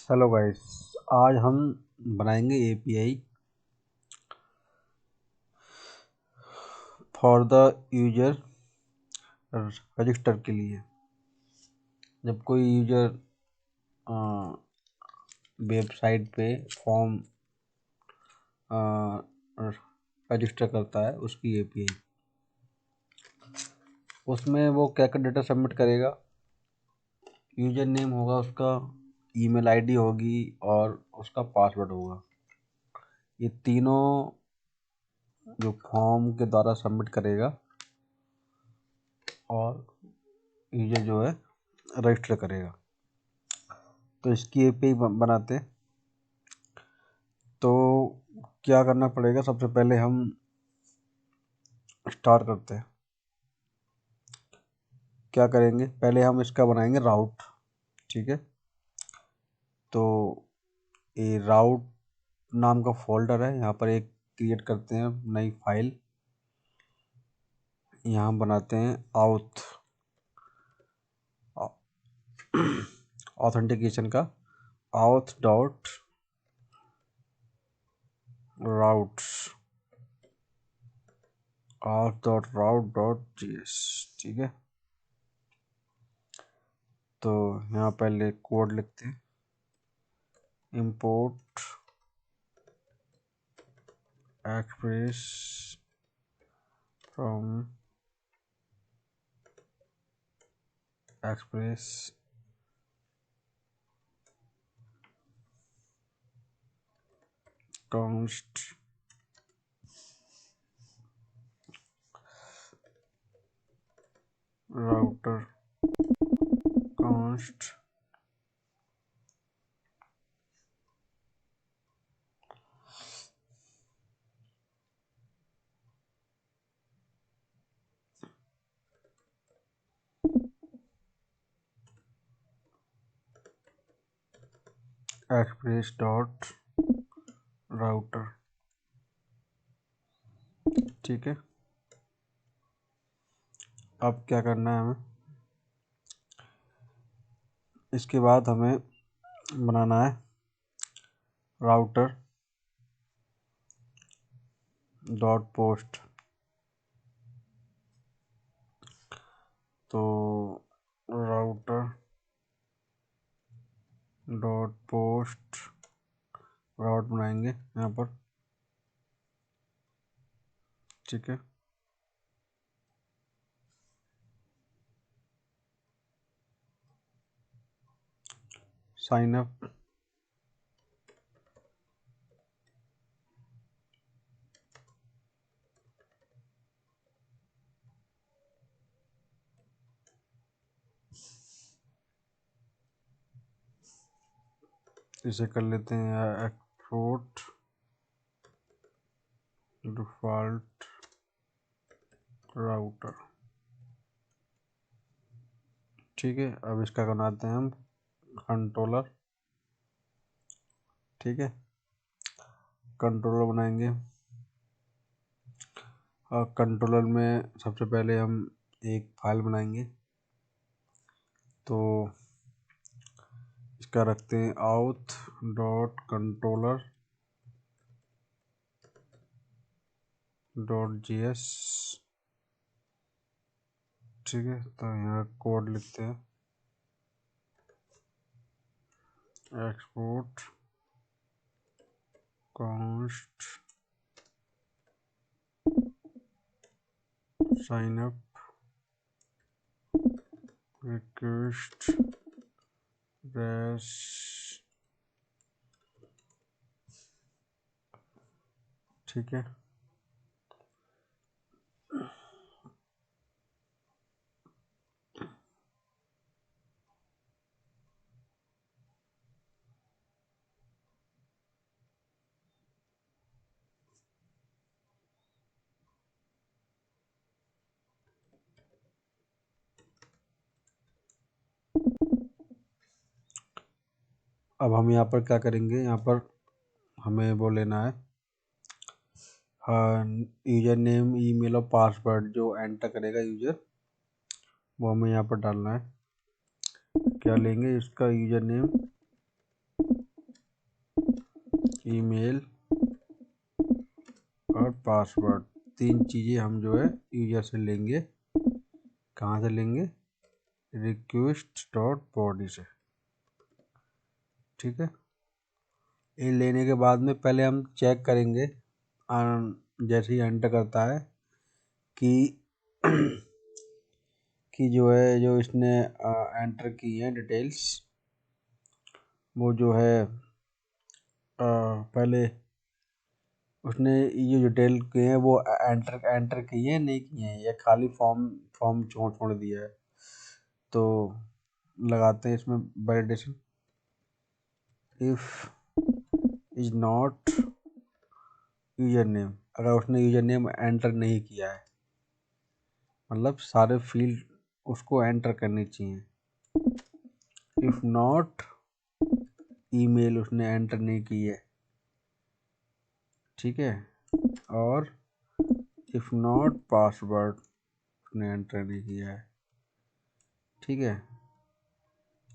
Hello guys. आज हम बनाएंगे API for the user register के लिए। जब कोई यूजर वेबसाइट पे फॉर्म रजिस्टर करता है उसकी एपीआई, उसमें वो क्या क्या डेटा सबमिट करेगा। यूजर नेम होगा उसका, ईमेल आईडी होगी और उसका पासवर्ड होगा। ये तीनों जो फॉर्म के द्वारा सबमिट करेगा और यूजर जो है रजिस्टर करेगा। तो इसकी एपीआई बनाते हैं। तो क्या करना पड़ेगा, सबसे पहले हम स्टार्ट करते हैं। क्या करेंगे, पहले हम इसका बनाएंगे राउट। ठीक है, तो ये राउट नाम का फोल्डर है, यहाँ पर एक क्रिएट करते हैं नई फाइल। यहाँ बनाते हैं ऑथेंटिकेशन का auth डॉट राउट auth.route.js। ठीक है, तो यहाँ पहले कोड लिखते हैं, import express from express const router const express dot router। ठीक है, अब क्या करना है हमें, इसके बाद हमें बनाना है राउटर डॉट पोस्ट। तो राउटर डॉट पोस्ट राउट बनाएंगे यहाँ पर। ठीक है, साइन अप इसे कर लेते हैं एक्सपोर्ट डिफॉल्ट राउटर। ठीक है, अब इसका बनाते हैं हम कंट्रोलर। ठीक है, कंट्रोलर बनाएंगे और कंट्रोलर में सबसे पहले हम एक फाइल बनाएंगे। तो इसका रखते हैं auth dot controller dot js। ठीक है, तो यहाँ कोड लिखते हैं export const sign up request res। ठीक है, अब हम यहाँ पर क्या करेंगे, यहाँ पर हमें वो लेना है यूजर नेम ईमेल और पासवर्ड जो एंटर करेगा यूजर, वो हमें यहाँ पर डालना है। क्या लेंगे, इसका यूजर नेम ईमेल और पासवर्ड, 3 चीज़ें हम जो है यूजर से लेंगे। कहाँ से लेंगे? रिक्वेस्ट डॉट बॉडी से। ठीक है, ये लेने के बाद में पहले हम चेक करेंगे जैसे ही एंटर करता है कि कि जो है जो इसने एंटर की है डिटेल्स, वो जो है पहले उसने ये डिटेल किए हैं वो एंटर किए हैं नहीं किए हैं, या खाली फॉर्म छोड़ दिया है। तो लगाते हैं इसमें validation, if is not user name. अगर उसने यूजर नेम एंटर नहीं किया है, मतलब सारे फील्ड उसको एंटर करनी चाहिए। इफ नॉट ईमेल उसने एंटर नहीं की है, ठीक है, और इफ नॉट पासवर्ड उसने एंटर नहीं किया है, ठीक है,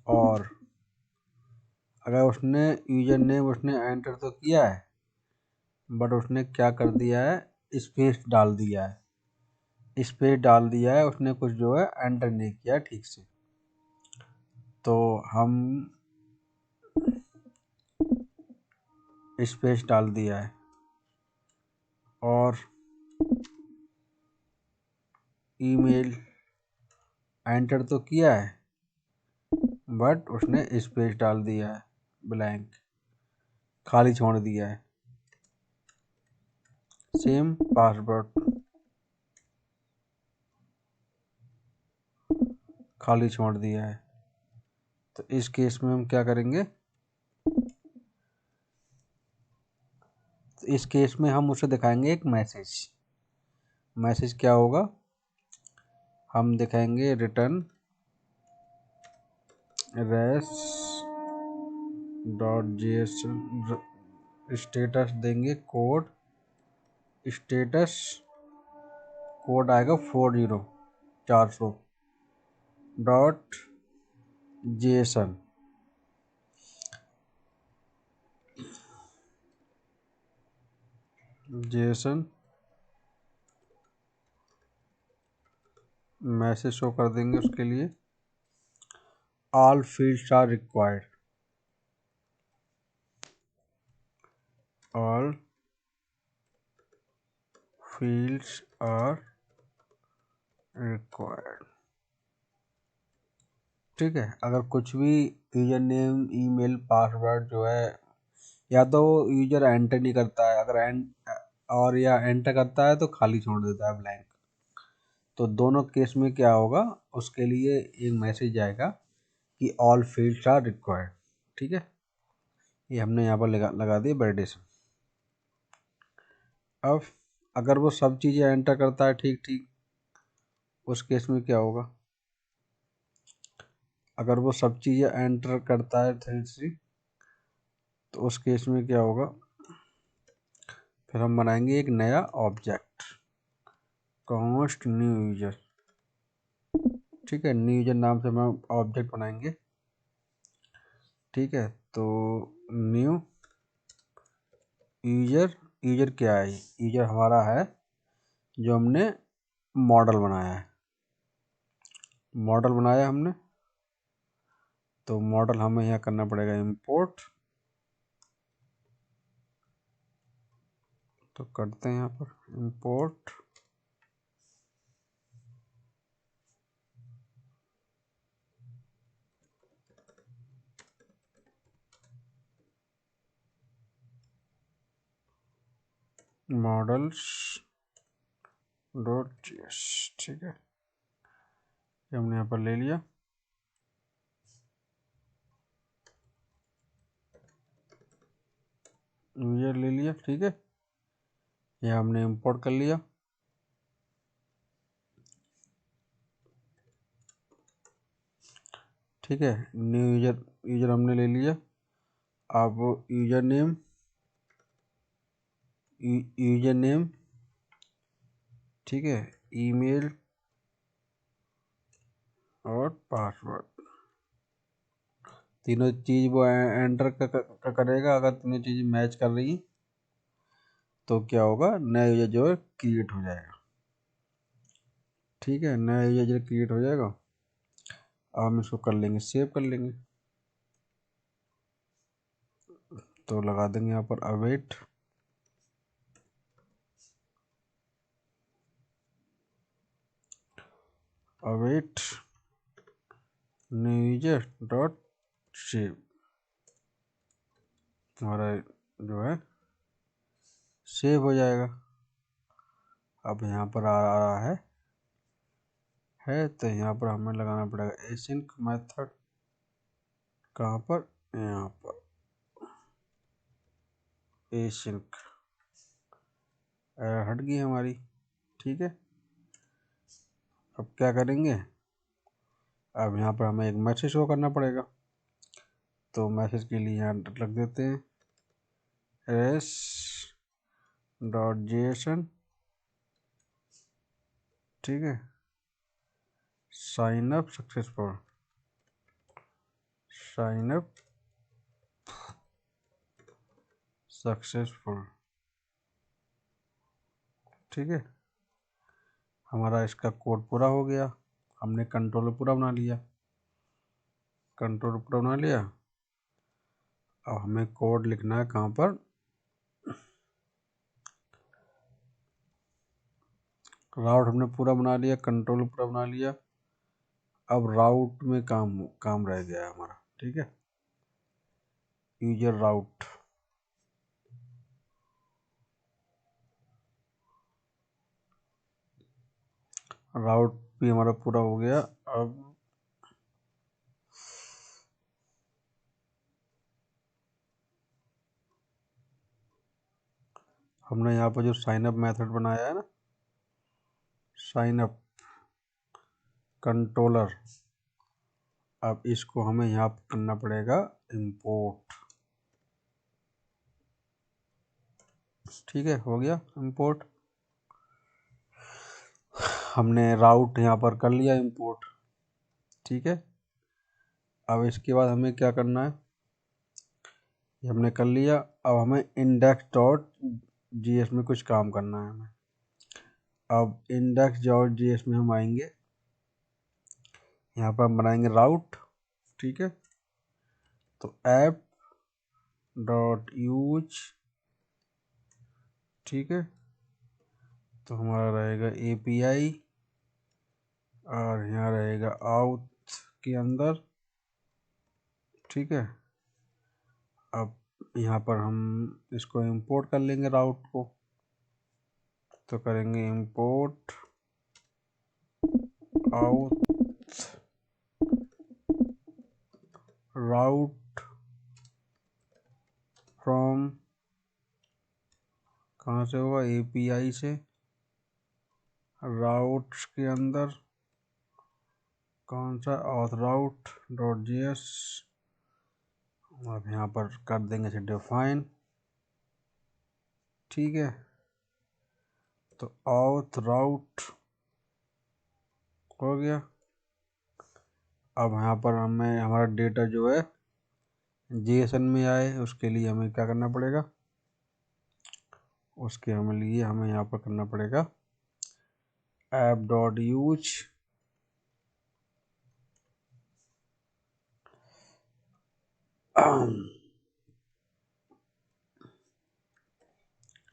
और अगर उसने यूजर नेम उसने एंटर तो किया है बट उसने क्या कर दिया है, स्पेस डाल दिया है, स्पेस डाल दिया है, उसने कुछ जो है एंटर नहीं किया ठीक से। तो हम स्पेस डाल दिया है और ईमेल एंटर तो किया है बट उसने स्पेस डाल दिया है, ब्लैंक खाली छोड़ दिया है। सेम पासवर्ड खाली छोड़ दिया है। तो इस केस में हम क्या करेंगे, तो इस केस में हम उसे दिखाएंगे एक मैसेज क्या होगा, हम दिखाएंगे return res dot JSON, status देंगे कोड, स्टेटस कोड आएगा 400 डॉट जेएसएन, मैसेज शो कर देंगे उसके लिए। All fields are required, all fields are required, ठीक है। अगर कुछ भी यूजर नेम ईमेल पासवर्ड जो है, या तो यूजर एंटर नहीं करता है, और या एंटर करता है तो खाली छोड़ देता है ब्लैंक, तो दोनों केस में क्या होगा, उसके लिए एक मैसेज आएगा कि ऑल फील्ड्स आर रिक्वायर्ड। ठीक है, ये हमने यहाँ पर लगा दिया वैलिडेशन। अब अगर वो सब चीज़ें एंटर करता है ठीक ठीक, उस केस में क्या होगा, अगर वो सब चीज़ें एंटर करता है 3 तो उस केस में क्या होगा, फिर हम बनाएंगे एक नया ऑब्जेक्ट, कॉन्स्ट न्यू यूजर। ठीक है, न्यू यूजर नाम से हम ऑब्जेक्ट बनाएंगे। ठीक है, तो न्यू यूजर क्या है, यूजर हमारा है जो हमने मॉडल बनाया हमने। तो मॉडल हमें यहाँ करना पड़ेगा इंपोर्ट, तो करते हैं यहाँ पर इंपोर्ट मॉडल्स डॉट जीएस। ठीक है, ये हमने यहाँ पर ले लिया, यूजर ले लिया। ठीक है, ये हमने इंपोर्ट कर लिया। ठीक है, न्यू यूजर हमने ले लिया। अब यूजर नेम, ठीक है, ईमेल और पासवर्ड, तीनों चीज़ वो एंटर करेगा। अगर तीनों चीज़ मैच कर रही तो क्या होगा, नया यूजर जो है क्रिएट हो जाएगा। ठीक है, नया यूजर क्रिएट हो जाएगा। अब हम इसको कर लेंगे, सेव कर लेंगे। तो लगा देंगे यहाँ पर await. Await new user dot save, हमारा जो है सेव हो जाएगा। अब यहाँ पर आ रहा है तो यहाँ पर हमें लगाना पड़ेगा एसिंक मेथड। कहाँ पर, यहाँ पर एसिंक हट गई हमारी। ठीक है, अब क्या करेंगे, अब यहाँ पर हमें एक मैसेज शो करना पड़ेगा। तो मैसेज के लिए यहाँ रख देते हैं res डॉट जेएसएन। ठीक है, sign up successful, sign up successful. ठीक है, हमारा इसका कोड पूरा हो गया। हमने कंट्रोलर पूरा बना लिया, कंट्रोलर पूरा बना लिया। अब हमें कोड लिखना है कहाँ पर, राउट हमने पूरा बना लिया, कंट्रोल पूरा बना लिया। अब राउट में काम रह गया है हमारा। ठीक है, यूजर राउट। राउट भी हमारा पूरा हो गया। अब हमने यहाँ पर जो साइन अप मेथड बनाया है ना, साइन अप कंट्रोलर, अब इसको हमें यहाँ पर करना पड़ेगा इंपोर्ट। ठीक है, हो गया इंपोर्ट। हमने राउट यहाँ पर कर लिया इंपोर्ट। ठीक है, अब इसके बाद हमें क्या करना है, ये हमने कर लिया। अब हमें इंडेक्स डॉट जीएस में कुछ काम करना है हमें। अब इंडेक्स डॉट जीएस में हम आएंगे, यहाँ पर हम बनाएंगे राउट। ठीक है, तो ऐप डॉट यूज। ठीक है, तो हमारा रहेगा एपीआई और यहाँ रहेगा आउट के अंदर। ठीक है, अब यहाँ पर हम इसको इंपोर्ट कर लेंगे राउट को। तो करेंगे इंपोर्ट आउट राउट फ्रॉम, कहाँ से होगा, एपीआई से, राउट्स के अंदर कौन सा, ऑथ राउट डॉट जीएस। अब यहाँ पर कर देंगे इसे डिफाइन। ठीक है, तो ऑथ राउट हो गया। अब यहाँ पर हमें हमारा डेटा जो है जेएसएन में आए, उसके लिए हमें क्या करना पड़ेगा, उसके हमें लिए हमें यहाँ पर करना पड़ेगा app dot use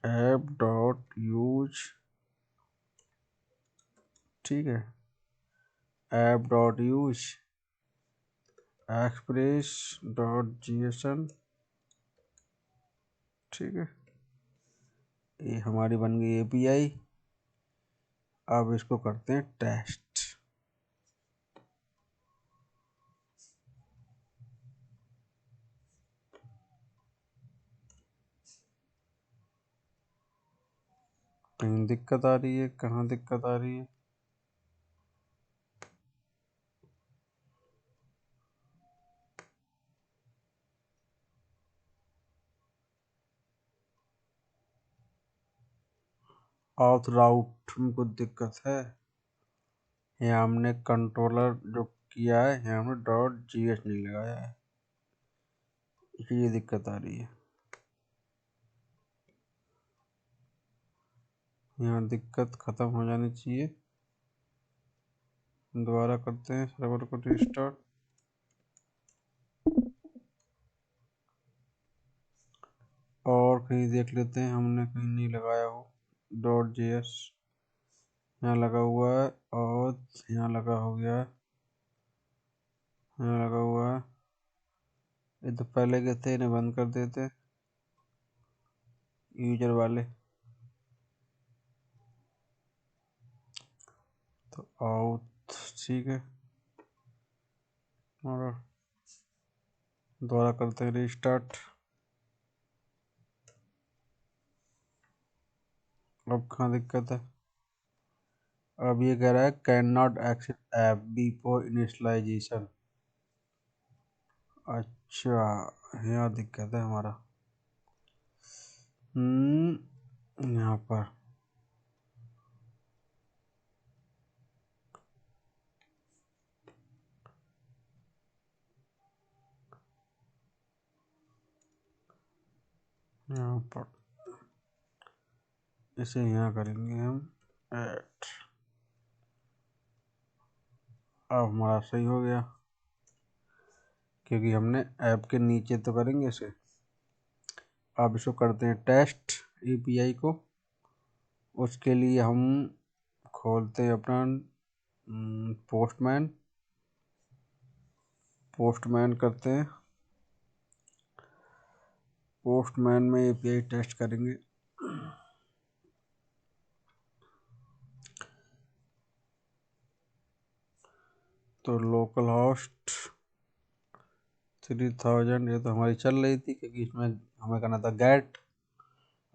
app dot use. ठीक है, app dot use express dot GSN. ठीक है, ये हमारी बन गई एपीआई। अब इसको करते हैं टेस्ट। कहीं दिक्कत आ रही है, कहाँ दिक्कत आ रही है, ऑथ राउट में कुछ दिक्कत है। यहाँ हमने कंट्रोलर जो किया है, यहाँ हमने डॉट जीएस नहीं लगाया है। ये दिक्कत आ रही है। यहाँ दिक्कत ख़त्म हो जानी चाहिए। दोबारा करते हैं सर्वर को रिस्टार्ट। और कहीं देख लेते हैं, हमने कहीं नहीं लगाया हो। .js यहाँ लगा हुआ है और यहाँ लगा हो गया है, यहाँ लगा हुआ है। ये तो पहले के थे, इन्हें बंद कर देते यूजर वाले। तो आउट, ठीक है। और दोबारा करते हैं रिस्टार्ट। अब कहाँ दिक्कत है? अब ये कह रहा है cannot access app before initialisation. अच्छा, यहाँ दिक्कत है हमारा। यहाँ पर यहाँ पर इसे यहाँ करेंगे हम ऐड। अब हमारा सही हो गया, क्योंकि हमने ऐप के नीचे तो करेंगे इसे। अब इसको करते हैं टेस्ट एपीआई को। उसके लिए हम खोलते हैं अपना पोस्टमैन करते हैं। पोस्टमैन में एपीआई टेस्ट करेंगे। तो लोकल होस्ट 3000, ये तो हमारी चल रही थी, क्योंकि इसमें हमें करना था गेट।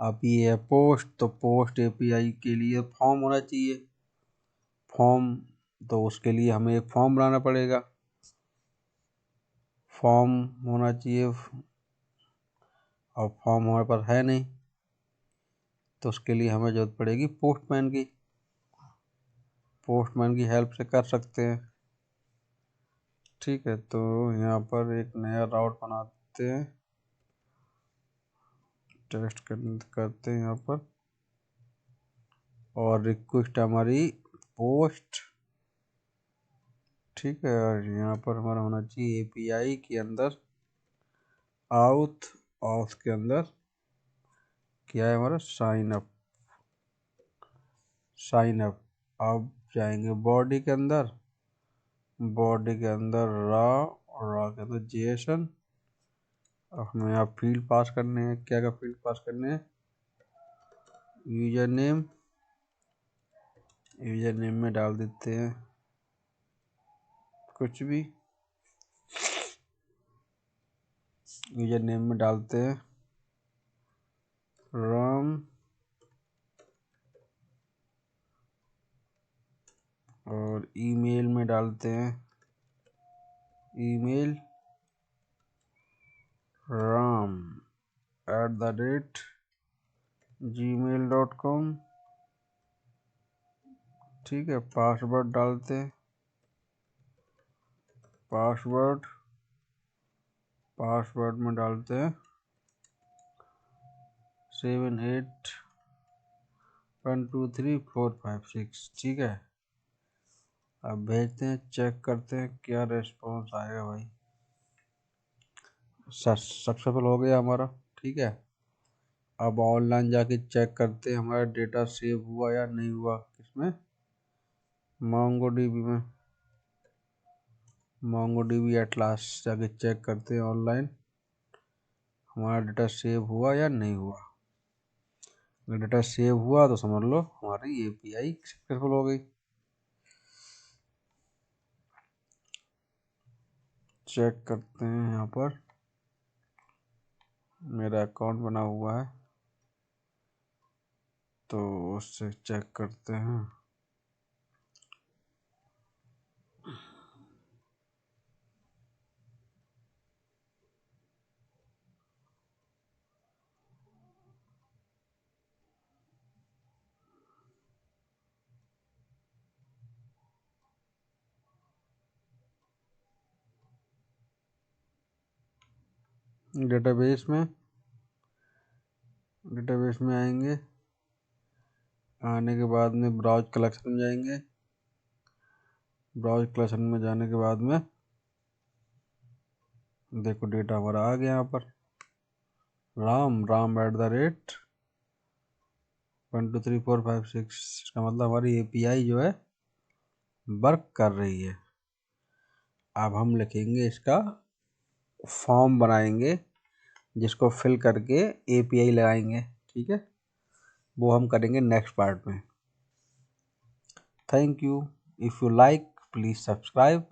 अब ये है पोस्ट, तो पोस्ट एपीआई के लिए फॉर्म होना चाहिए। फॉर्म, तो उसके लिए हमें एक फॉर्म बनाना पड़ेगा। फॉर्म होना चाहिए, और फॉर्म हमारे पास है नहीं, तो उसके लिए हमें जरूरत पड़ेगी पोस्टमैन की। पोस्टमैन की हेल्प से कर सकते हैं। ठीक है, तो यहाँ पर एक नया राउट बनाते हैं, टेस्ट करते हैं यहाँ पर। और रिक्वेस्ट हमारी पोस्ट, ठीक है। और यहाँ पर हमारा होना चाहिए एपीआई के अंदर आउट, और उसके अंदर क्या है हमारा साइन अप। अब जाएंगे बॉडी के अंदर, बॉडी के अंदर रॉ के अंदर जेसन। अब हमें यहाँ फील्ड पास करने हैं। क्या क्या फील्ड पास करने हैं? यूजर नेम में डाल देते हैं कुछ भी। यूजर नेम में डालते हैं राम, और ईमेल में डालते हैं ईमेल ram@gmail.com। ठीक है, पासवर्ड डालते हैं। पासवर्ड में डालते हैं 78123456। ठीक है, अब भेजते हैं, चेक करते हैं क्या रेस्पॉन्स आएगा भाई। सक्सेसफुल हो गया हमारा। ठीक है, अब ऑनलाइन जाके चेक करते हैं हमारा डेटा सेव हुआ या नहीं हुआ। किसमें? मोंगोडीबी एटलास जाके चेक करते हैं ऑनलाइन हमारा डेटा सेव हुआ या नहीं हुआ। अगर डेटा सेव हुआ तो समझ लो हमारी एपीआई सक्सेसफुल हो गई। चेक करते हैं, यहाँ पर मेरा अकाउंट बना हुआ है, तो उससे चेक करते हैं। डेटाबेस में आएंगे। आने के बाद में ब्राउज कलेक्शन में जाएंगे। ब्राउज कलेक्शन में जाने के बाद में देखो डेटा हमारा आ गया यहाँ पर, राम @ 12345 इसका मतलब हमारी एपीआई जो है वर्क कर रही है। अब हम लिखेंगे, इसका फॉर्म बनाएंगे जिसको फिल करके एपीआई लगाएंगे। ठीक है, वो हम करेंगे नेक्स्ट पार्ट में। Thank you. If you like please subscribe.